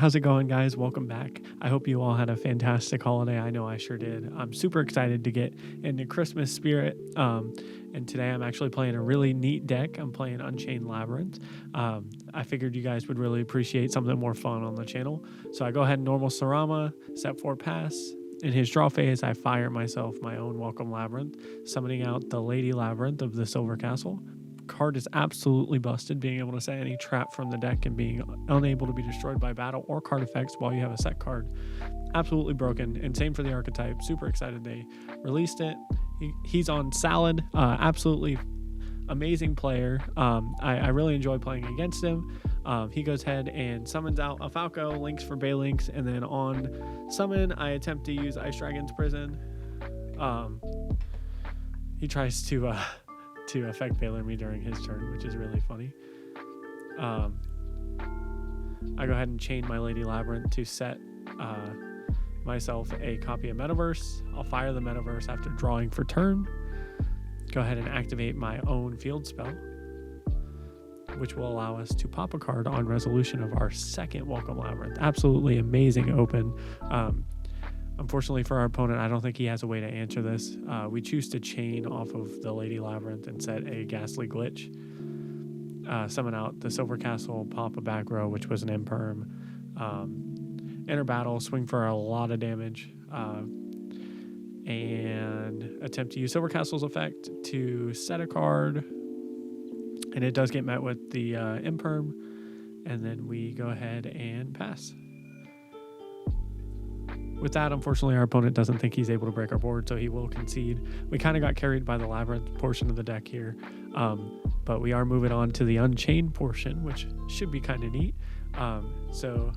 How's it going, guys? Welcome back. I hope you all had a fantastic holiday. I know I sure did. I'm super excited to get into Christmas spirit. And today I'm actually playing a really neat deck. I'm playing Unchained Labrynth. I figured you guys would really appreciate something more fun on the channel. So I go ahead and normal Sarama, set 4 pass. In his draw phase, I fire myself my own Welcome Labrynth, summoning out the Lady Labrynth of the Silver Castle. Card is absolutely busted, being able to set any trap from the deck and being unable to be destroyed by battle or card effects while you have a set card. Absolutely broken, and same for the archetype. Super excited they released it. He's on Salad, absolutely amazing player. I really enjoy playing against him. He goes ahead and summons out a Falco, links for Baylinks, and then on summon, I attempt to use Ice Dragon's Prison. He tries to affect Baylor me during his turn, which is really funny. I go ahead and chain my Lady Labrynth to set myself a copy of Metaverse. I'll fire the Metaverse after drawing for turn. Go ahead and activate my own field spell, which will allow us to pop a card on resolution of our second Welcome Labrynth. Absolutely amazing open. Unfortunately for our opponent, I don't think he has a way to answer this. We choose to chain off of the Lady Labrynth and set a Ghastly Glitch. Summon out the Silver Castle, pop a back row, which was an Imperm. Enter battle, swing for a lot of damage, and attempt to use Silver Castle's effect to set a card. And it does get met with the Imperm, and then we go ahead and pass. With that, unfortunately, our opponent doesn't think he's able to break our board, so he will concede. We kind of got carried by the Labrynth portion of the deck here, but we are moving on to the Unchained portion, which should be kind of neat. So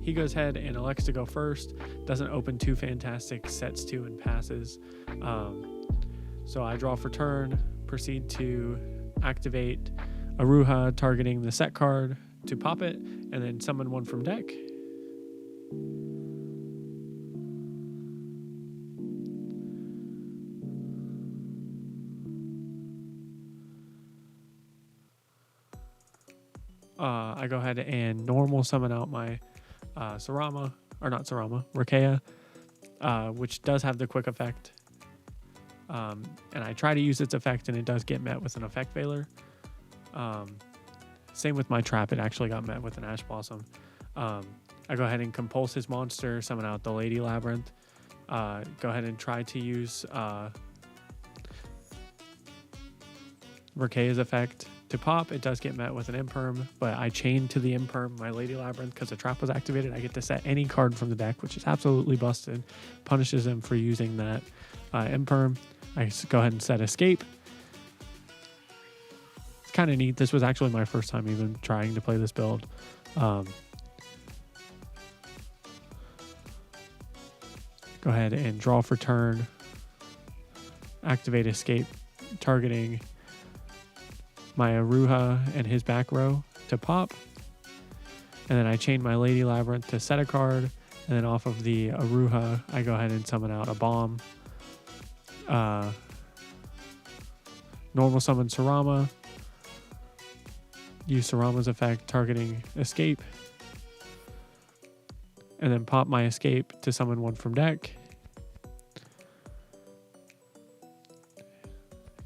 he goes ahead and elects to go first, doesn't open 2 fantastic, sets 2 and passes. So I draw for turn, proceed to activate Aruha, targeting the set card to pop it, and then summon 1 from deck. I go ahead and normal summon out my Rakea, which does have the quick effect. And I try to use its effect, and it does get met with an effect veiler. Same with my trap, it actually got met with an Ash Blossom. I go ahead and compulse his monster, summon out the Lady Labrynth. Go ahead and try to use Rakea's effect to pop. It does get met with an Imperm, but I chain to the Imperm my Lady Labrynth because the trap was activated. I get to set any card from the deck, which is absolutely busted. Punishes him for using that Imperm. I go ahead and set Escape. It's kind of neat. This was actually my first time even trying to play this build. Go ahead and draw for turn. Activate Escape, targeting my Aruha and his back row to pop. And then I chain my Lady Labrynth to set a card. And then off of the Aruha, I go ahead and summon out a bomb. Normal summon Sarama. Use Sarama's effect, targeting Escape. And then pop my Escape to summon 1 from deck.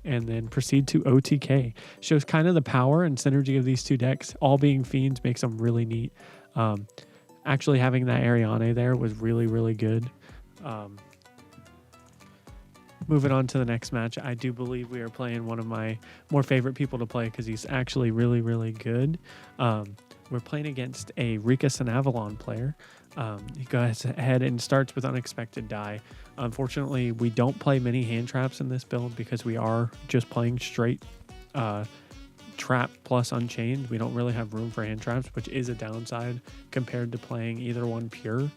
And then proceed to OTK. Shows kind of the power and synergy of these 2 decks. All being fiends makes them really neat. Actually having that Ariane there was really, really good. Moving on to the next match, I do believe we are playing one of my more favorite people to play because he's actually really, really good. We're playing against a Rika Sanavalon player. He goes ahead and starts with Unexpected Die. Unfortunately, we don't play many hand traps in this build because we are just playing straight trap plus Unchained. We don't really have room for hand traps, which is a downside compared to playing either one pure.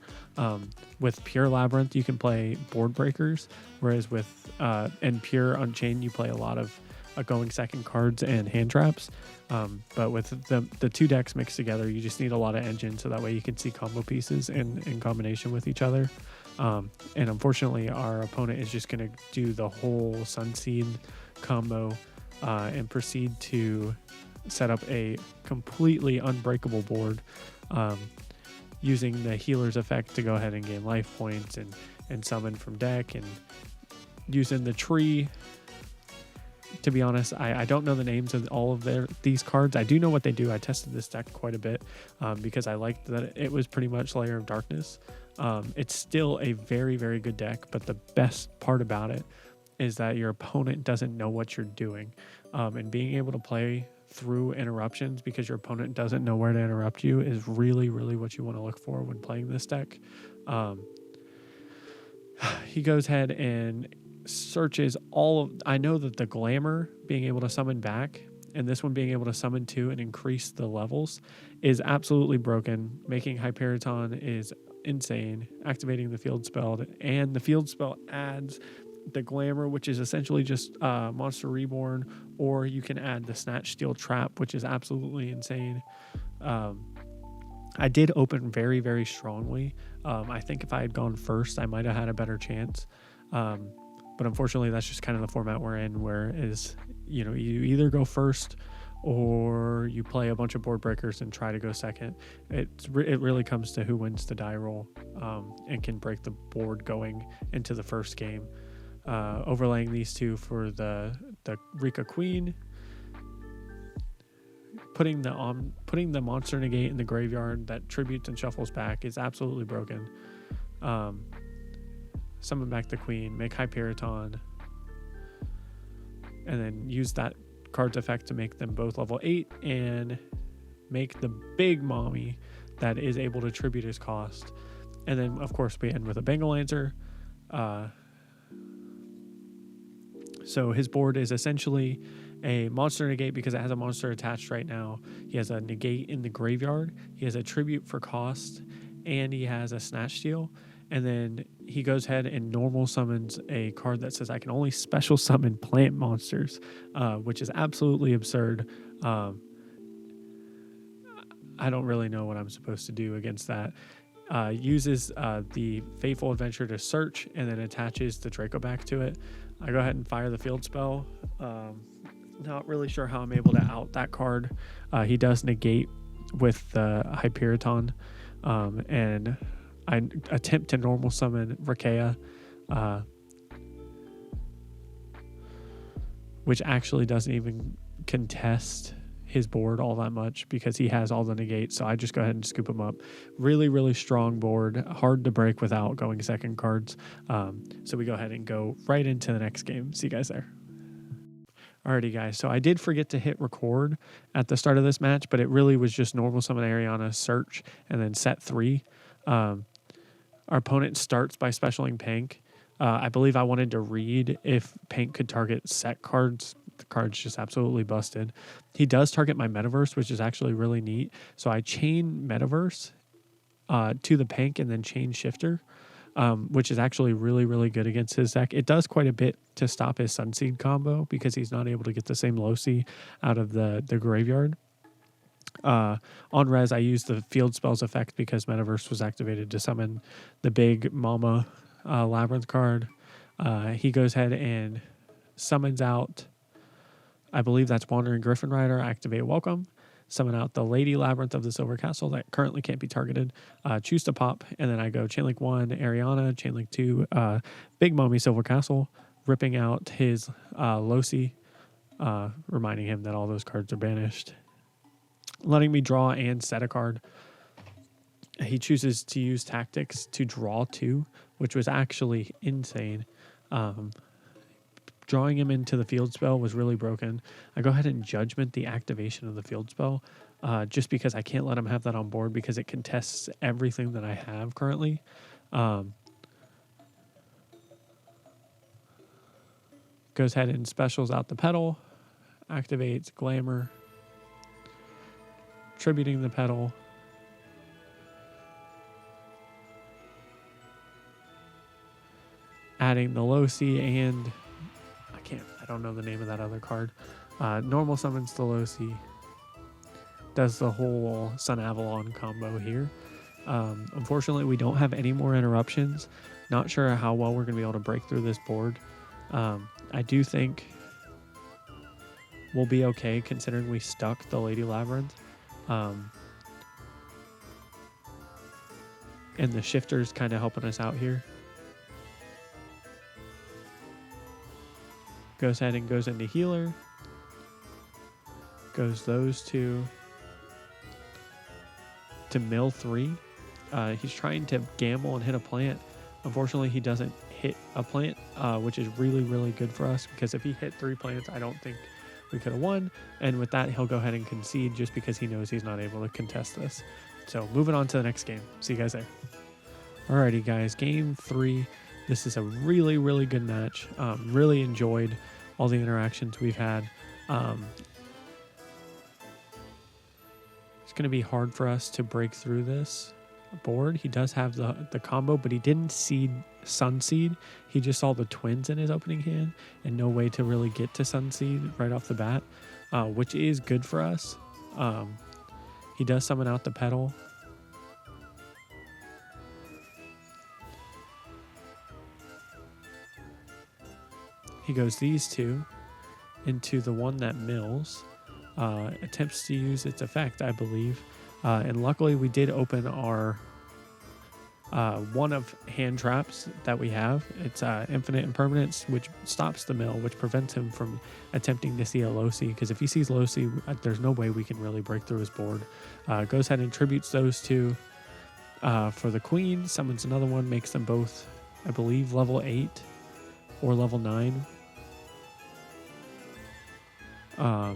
With pure Labrynth, you can play board breakers, whereas with and pure Unchained, you play a lot of going second cards and hand traps. But with the 2 decks mixed together, you just need a lot of engine, so that way you can see combo pieces in combination with each other. And unfortunately, our opponent is just going to do the whole Sunseed combo and proceed to set up a completely unbreakable board. using the healer's effect to go ahead and gain life points and summon from deck, and using the tree. To be honest, I don't know the names of all of these cards. I do know what they do. I tested this deck quite a bit because I liked that it was pretty much Layer of Darkness. It's still a very, very good deck, but the best part about it is that your opponent doesn't know what you're doing. And being able to play through interruptions because your opponent doesn't know where to interrupt you is really, really what you want to look for when playing this deck. He goes ahead and searches I know that the Glamour being able to summon back and this one being able to summon 2 and increase the levels is absolutely broken. Making Hyperiton is insane. Activating the field spell, and the field spell adds the Glamour, which is essentially just Monster Reborn, or you can add the Snatch Steel Trap, which is absolutely insane. I did open very, very strongly. I think if I had gone first, I might have had a better chance. But unfortunately, that's just kind of the format we're in, where you either go first or you play a bunch of board breakers and try to go second. It really comes to who wins the die roll and can break the board going into the first game. Overlaying these two for the Rika Queen, putting the monster negate in the graveyard that tributes and shuffles back is absolutely broken. Summon back the Queen, make Hyperiton, and then use that card's effect to make them both level 8 and make the big mommy that is able to tribute his cost. And then, of course, we end with a Bengal Lancer. So his board is essentially a monster negate because it has a monster attached right now. He has a negate in the graveyard. He has a tribute for cost, and he has a Snatch Steal. And then he goes ahead and normal summons a card that says I can only special summon plant monsters, which is absolutely absurd. I don't really know what I'm supposed to do against that. Uses the Fateful Adventure to search and then attaches the Draco back to it. I go ahead and fire the field spell. Not really sure how I'm able to out that card. He does negate with the Hyperiton, and I attempt to normal summon Rakea, which actually doesn't even contest his board all that much because he has all the negates. So I just go ahead and scoop him up. Really, really strong board. Hard to break without going second cards. So we go ahead and go right into the next game. See you guys there. Alrighty, guys. So I did forget to hit record at the start of this match, but it really was just normal summon Ariana, search, and then set 3. Our opponent starts by specialing Pank. I believe I wanted to read if Pank could target set cards. The card's just absolutely busted. He does target my Metaverse, which is actually really neat. So I chain Metaverse to the Pank and then chain Shifter, which is actually really, really good against his deck. It does quite a bit to stop his Sunseed combo because he's not able to get the same Loci out of the graveyard. On res, I used the field spells effect because Metaverse was activated to summon the big Mama Labrynth card. He goes ahead and summons out, I believe that's Wandering Griffin Rider, activate Welcome. Summon out the Lady Labrynth of the Silver Castle that currently can't be targeted. Choose to pop, and then I go Chainlink 1, Ariana, Chainlink 2, Big Mommy Silver Castle, ripping out his Loci, reminding him that all those cards are banished. Letting me draw and set a card. He chooses to use tactics to draw 2, which was actually insane. Drawing him into the field spell was really broken. I go ahead and judgment the activation of the field spell just because I can't let him have that on board because it contests everything that I have currently. Goes ahead and specials out the pedal, activates Glamour, tributing the pedal, adding the Loci, and I don't know the name of that other card. Normal summons the Loci, does the whole Sun Avalon combo here. Unfortunately, we don't have any more interruptions. Not sure how well we're going to be able to break through this board. I do think we'll be okay considering we stuck the Lady Labrynth. and the shifter's kind of helping us out here. Goes ahead and goes into healer. Goes those two to mill 3. He's trying to gamble and hit a plant. Unfortunately, he doesn't hit a plant, which is really, really good for us, because if he hit 3 plants, I don't think we could have won. And with that, he'll go ahead and concede just because he knows he's not able to contest this. So moving on to the next game. See you guys there. Alrighty, guys. Game 3. This is a really, really good match. Really enjoyed all the interactions we've had. It's going to be hard for us to break through this board. He does have the combo, but he didn't Sunseed. He just saw the twins in his opening hand and no way to really get to Sunseed right off the bat, which is good for us. He does summon out the pedal. He goes these two into the one that mills. Attempts to use its effect, I believe. And luckily we did open our one of hand traps that we have. It's infinite impermanence, which stops the mill, which prevents him from attempting to see a Losi, because if he sees Losi, there's no way we can really break through his board. Goes ahead and tributes those two for the queen, summons another one, makes them both, I believe, level 8 or level 9. I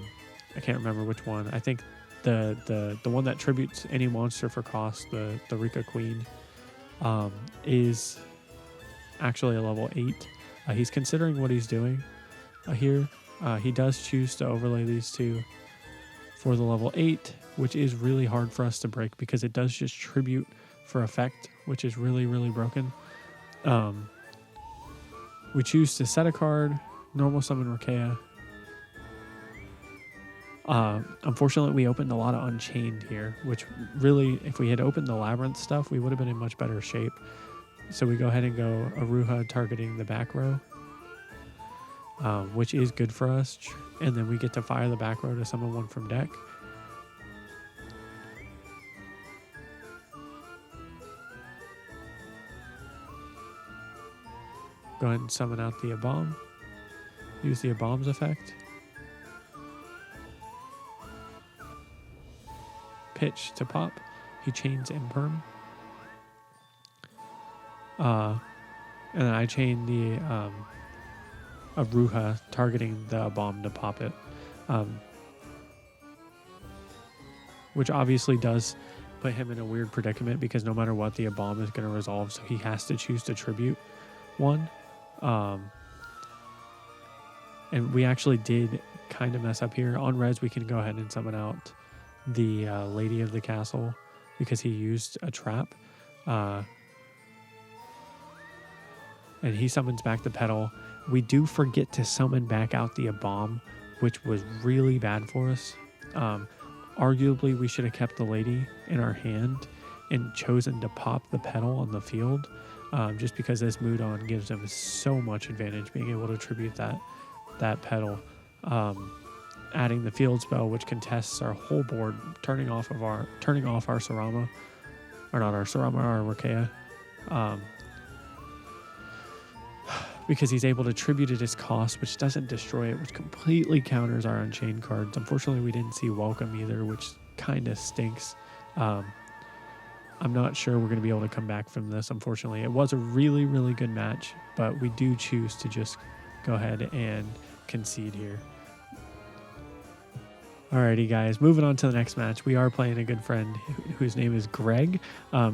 can't remember which one. I think the one that tributes any monster for cost, the Rika Queen, is actually a level 8. He's considering what he's doing here. He does choose to overlay these two for the level 8, which is really hard for us to break because it does just tribute for effect, which is really, really broken. We choose to set a card, normal summon Rakea. Unfortunately, we opened a lot of Unchained here, which really, if we had opened the Labrynth stuff, we would have been in much better shape. So we go ahead and go Aruha targeting the back row, which is good for us. And then we get to fire the back row to summon one from deck. Go ahead and summon out the Abom. Use the Abom's effect. Pitch to pop. He chains Imperm. And then I chain the Aruha targeting the bomb to pop it. Which obviously does put him in a weird predicament because no matter what, the bomb is going to resolve, so he has to choose to tribute one. And we actually did kind of mess up here. On res, we can go ahead and summon out the Lady of the Castle because he used a trap. And he summons back the pedal. We do forget to summon back out the Abom, which was really bad for us. Arguably, we should have kept the Lady in our hand and chosen to pop the pedal on the field, just because this Mood On gives him so much advantage being able to tribute that pedal. Adding the field spell, which contests our whole board, turning off our Sarama, or not our Sarama, our Rakea, because he's able to tribute at his cost, which doesn't destroy it, which completely counters our Unchained cards. Unfortunately, we didn't see Welcome either, which kind of stinks. I'm not sure we're going to be able to come back from this, unfortunately. It was a really, really good match, but we do choose to just go ahead and concede here. Alrighty, guys, moving on to the next match. We are playing a good friend whose name is Greg.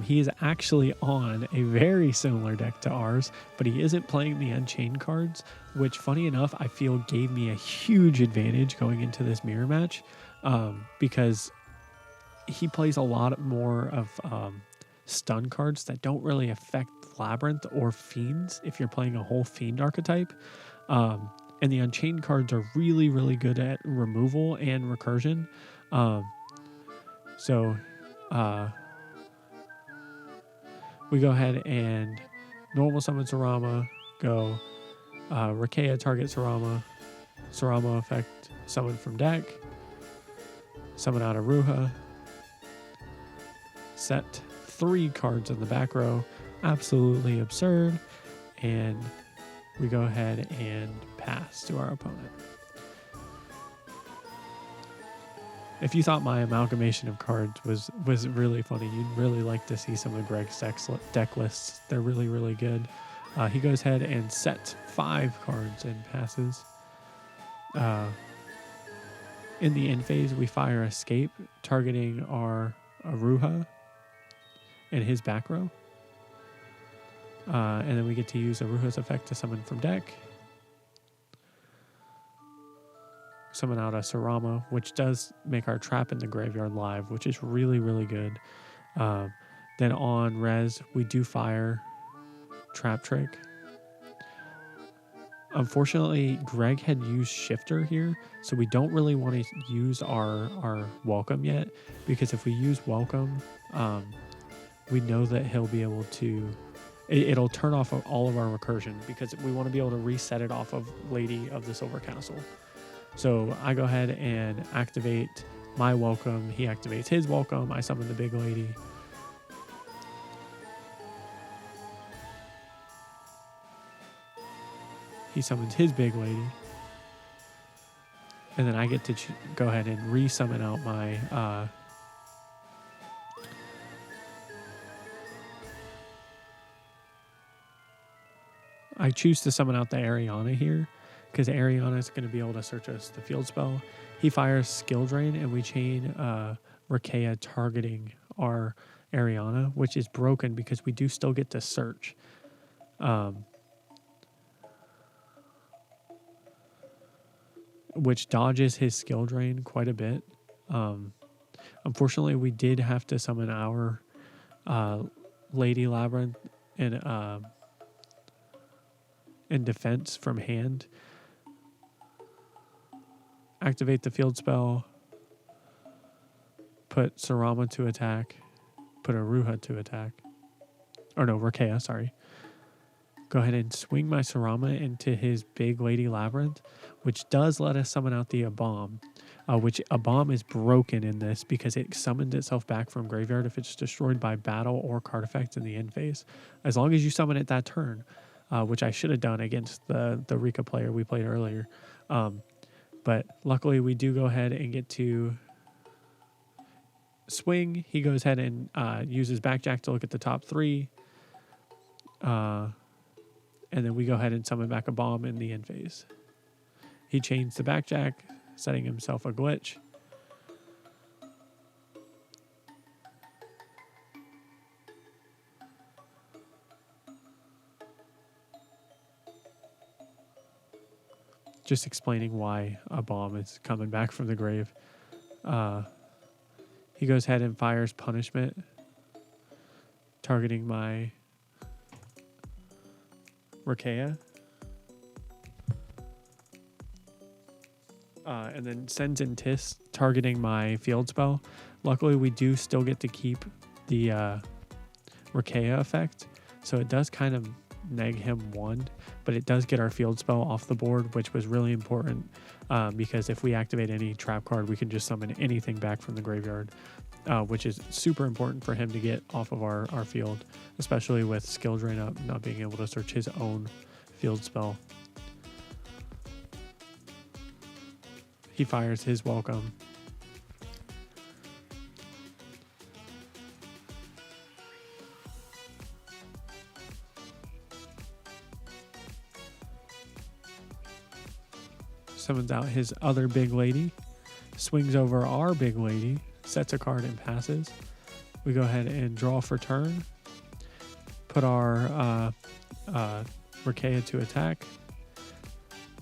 He is actually on a very similar deck to ours, but he isn't playing the Unchained cards, which, funny enough, I feel gave me a huge advantage going into this mirror match, because he plays a lot more of stun cards that don't really affect Labrynth or Fiends if you're playing a whole Fiend archetype. And the Unchained cards are really, really good at removal and recursion. We go ahead and normal summon Sarama, go Rakea target Sarama, Sarama effect, summon from deck, summon out Aruha, set 3 cards in the back row. Absolutely absurd. And we go ahead and pass to our opponent. If you thought my amalgamation of cards was really funny, you'd really like to see some of Greg's deck lists. They're really, really good. He goes ahead and sets 5 cards and passes. In the end phase, we fire Escape, targeting our Aruha in his back row. And then we get to use Aruha's effect to summon from deck. Summon out a Sarama, which does make our trap in the graveyard live, which is really, really good. Then on res, we do fire Trap Trick. Unfortunately, Greg had used Shifter here, so we don't really want to use our Welcome yet, because if we use Welcome, we know that he'll be able to... It'll turn off all of our recursion, because we want to be able to reset it off of Lady of the Silver Castle. So I go ahead and activate my Welcome. He activates his Welcome. I summon the big lady. He summons his big lady. And then I get to go ahead and re-summon out my... I choose to summon out the Ariana here, because Ariana is going to be able to search us the field spell. He fires Skill Drain, and we chain Rakea targeting our Ariana, which is broken because we do still get to search. Which dodges his Skill Drain quite a bit. Unfortunately, we did have to summon our Lady Labrynth in defense from hand. Activate the field spell. Put Sarama to attack. Put Aruha to attack. Or no, Rakea, sorry. Go ahead and swing my Sarama into his big Lady Labrynth, which does let us summon out the Abom, which Abom is broken in this because it summoned itself back from graveyard if it's destroyed by battle or card effect in the end phase. As long as you summon it that turn, which I should have done against the Rika player we played earlier. But luckily we do go ahead and get to swing. He goes ahead and uses Backjack to look at the top 3. And then we go ahead and summon back a bomb in the end phase. He chains the Backjack, setting himself a glitch. Just explaining why a bomb is coming back from the grave. He goes ahead and fires Punishment, targeting my Rakea. And then sends in Tis, targeting my field spell. Luckily, we do still get to keep the Rakea effect, so it does kind of neg him 1, but it does get our field spell off the board, which was really important because if we activate any trap card, we can just summon anything back from the graveyard, which is super important for him to get off of our field, especially with Skill Drain up, not being able to search his own field spell. He fires his Welcome. Summons out his other big lady, swings over our big lady, sets a card and passes. We go ahead and draw for turn, put our Rakea to attack,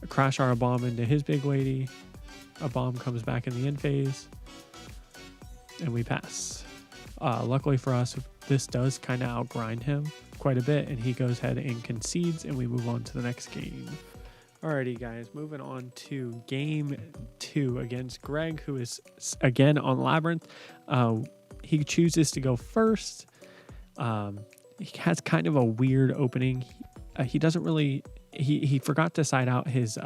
crash our bomb into his big lady. A bomb comes back in the end phase, and we pass. Luckily for us, this does kind of outgrind him quite a bit, and he goes ahead and concedes, and we move on to the next game. Alrighty, guys, moving on to game 2 against Greg, who is again on Labrynth. He chooses to go first. He has kind of a weird opening. He doesn't really... He forgot to side out his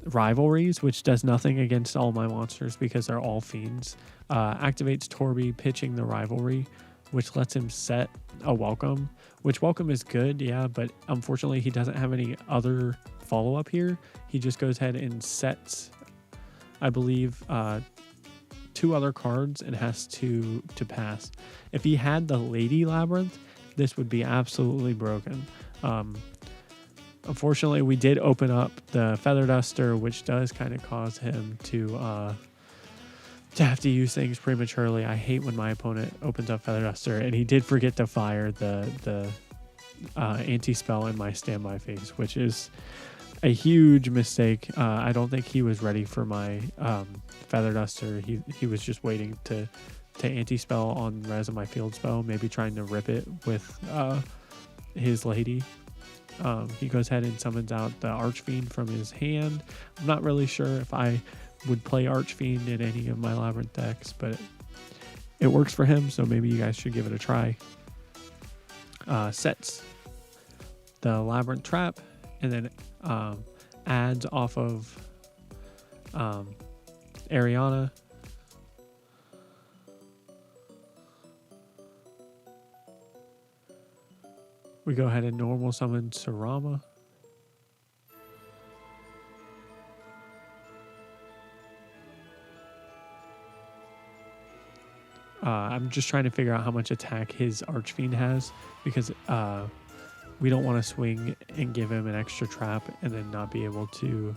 rivalries, which does nothing against all my monsters because they're all fiends. Activates Torby, pitching the rivalry, which lets him set a welcome, which welcome is good, yeah, but unfortunately he doesn't have any other follow-up here. He just goes ahead and sets, I believe, 2 other cards and has to pass. If he had the Lady Labrynth, this would be absolutely broken. Unfortunately, we did open up the Feather Duster, which does kind of cause him to have to use things prematurely. I hate when my opponent opens up Feather Duster, and he did forget to fire the anti-spell in my standby phase, which is a huge mistake. I don't think he was ready for my Feather Duster. He was just waiting to anti-spell on res of my field spell, maybe trying to rip it with his Lady. He goes ahead and summons out the Archfiend from his hand. I'm not really sure if I would play Archfiend in any of my Labrynth decks, but it works for him, so maybe you guys should give it a try. Sets the Labrynth Trap, and then adds off of Ariana. We go ahead and normal summon Sarama. I'm just trying to figure out how much attack his Archfiend has, because we don't want to swing and give him an extra trap and then not be able to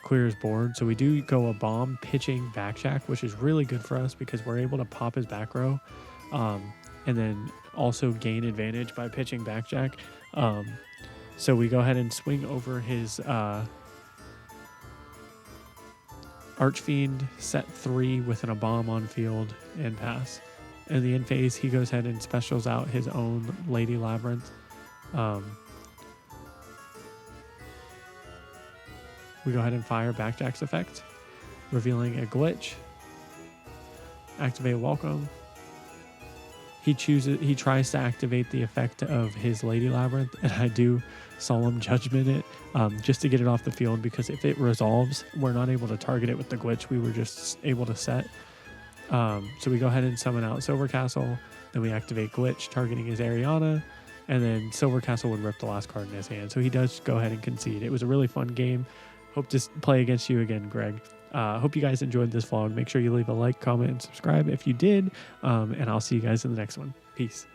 clear his board. So we do go a bomb pitching Backjack, which is really good for us because we're able to pop his back row and then also gain advantage by pitching Backjack. So we go ahead and swing over his Archfiend, set 3 with a bomb on field, and pass. In the end phase, he goes ahead and specials out his own Lady Labrynth. We go ahead and fire Backjack's effect, revealing a glitch. Activate Welcome. He tries to activate the effect of his Lady Labrynth, and I do Solemn Judgment it just to get it off the field, because if it resolves, we're not able to target it with the glitch. We were just able to set. So we go ahead and summon out Silver Castle, then we activate Glitch, targeting his Ariana, and then Silver Castle would rip the last card in his hand. So he does go ahead and concede. It was a really fun game. Hope to play against you again, Greg. Hope you guys enjoyed this vlog. Make sure you leave a like, comment, and subscribe if you did. And I'll see you guys in the next one. Peace.